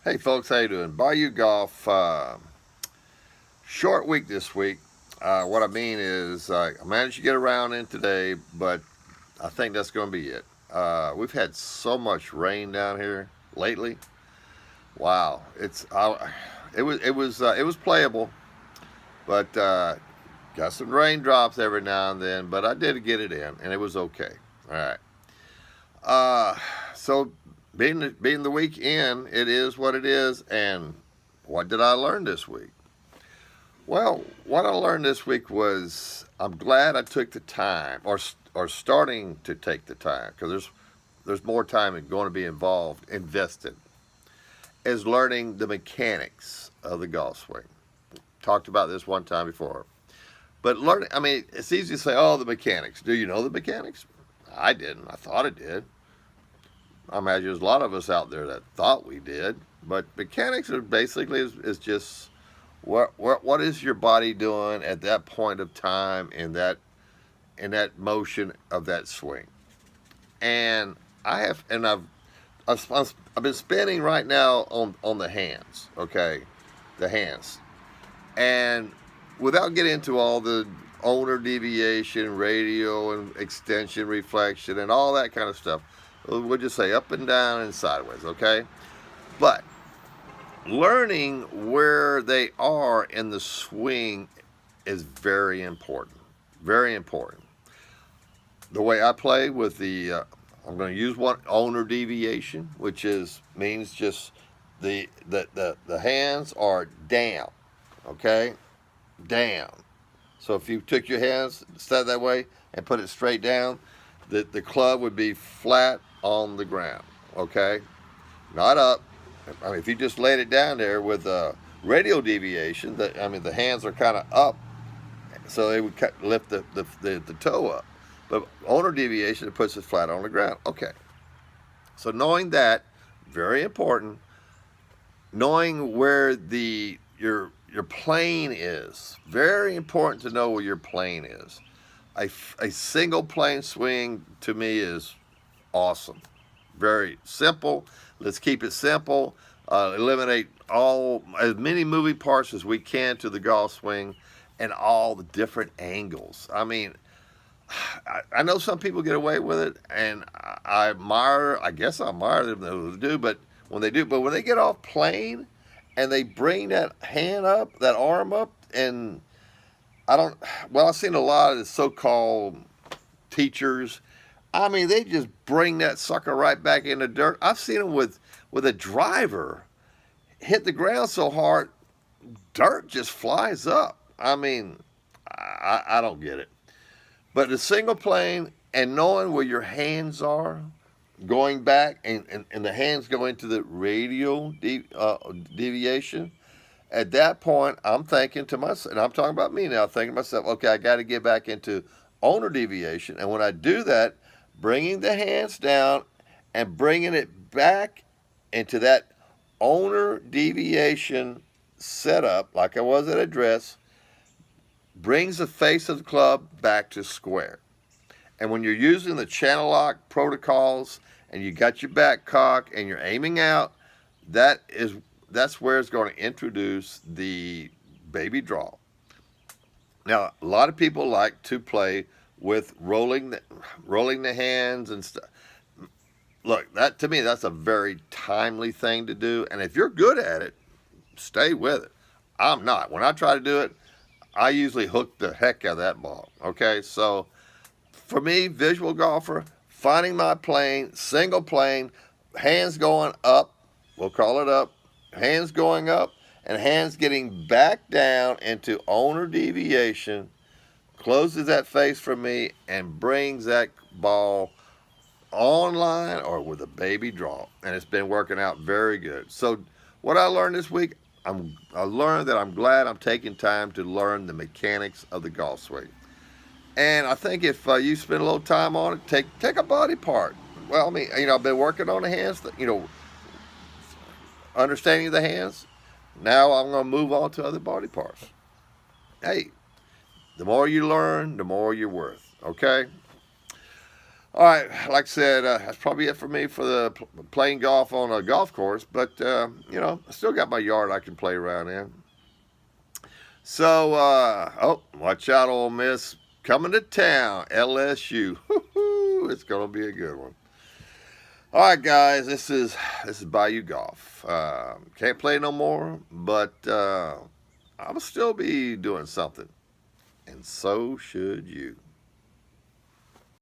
Hey folks, how you doing? Bayou Golf. Short week this week. What I mean is, I managed to get around in today, but I think that's going to be it. We've had so much rain down here lately. Wow, it was playable, but got some raindrops every now and then. But I did get it in, and it was okay. All right. Uh, so being the weekend, it is what it is. And what did I learn this week? Well, what I learned this week was I'm glad I took the time, or starting to take the time, because there's more time going to be invested, is learning the mechanics of the golf swing. Talked about this one time before, but learning. I mean, it's easy to say, "Oh, the mechanics." Do you know the mechanics? I didn't. I thought I did. I imagine there's a lot of us out there that thought we did, but mechanics are basically is just what is your body doing at that point of time in that motion of that swing. And I have and I've been spinning right now on the hands, okay, the hands, and without getting into all the owner deviation, radial and extension, reflection, and all that kind of stuff. We'll just say up and down and sideways, okay? But learning where they are in the swing is very important. Very important. The way I play with I'm going to use one owner deviation, which means just the hands are down, okay, down. So if you took your hands, set that way, and put it straight down, the club would be flat on the ground, okay, not up. I mean, if you just laid it down there with a radial deviation, the hands are kind of up, so they would lift the toe up. But owner deviation, it puts it flat on the ground. Okay. So knowing that, very important. Knowing where your plane is, very important to know where your plane is. A single plane swing to me is awesome. Very simple. Let's keep it simple. Eliminate as many moving parts as we can to the golf swing, and all the different angles. I mean, I know some people get away with it, and I admire. I guess I admire them who do. But when they get off plane, and they bring that hand up, that arm up, and I don't. Well, I've seen a lot of the so-called teachers. I mean, they just bring that sucker right back in the dirt. I've seen them with a driver hit the ground so hard, dirt just flies up. I mean, I don't get it. But the single plane and knowing where your hands are, going back, and the hands go into the radial deviation. At that point, I'm thinking to myself, and I'm talking about me now, thinking to myself, okay, I got to get back into owner deviation. And when I do that, bringing the hands down and bringing it back into that owner deviation setup, like I was at address, brings the face of the club back to square. And when you're using the channel lock protocols and you got your back cock and you're aiming out, that's where it's going to introduce the baby draw. Now, a lot of people like to play with rolling the hands and stuff. Look, that to me, that's a very timely thing to do. And if you're good at it, stay with it. I'm not. When I try to do it, I usually hook the heck out of that ball. Okay, so for me, visual golfer, finding my plane, single plane, hands going up, we'll call it up, hands going up, and hands getting back down into owner deviation, closes that face for me, and brings that ball online or with a baby draw. And it's been working out very good. So, what I learned this week, I learned that I'm glad I'm taking time to learn the mechanics of the golf swing. And I think if you spend a little time on it, take a body part. Well, I mean, I've been working on the hands, understanding the hands. Now I'm going to move on to other body parts. Hey, the more you learn, the more you're worth. Okay? All right, like I said, that's probably it for me for the playing golf on a golf course. But you know, I still got my yard I can play around in. So, oh, watch out, Ole Miss coming to town, LSU. It's gonna be a good one. All right, guys, this is Bayou Golf. Can't play no more, but I'll still be doing something, and so should you.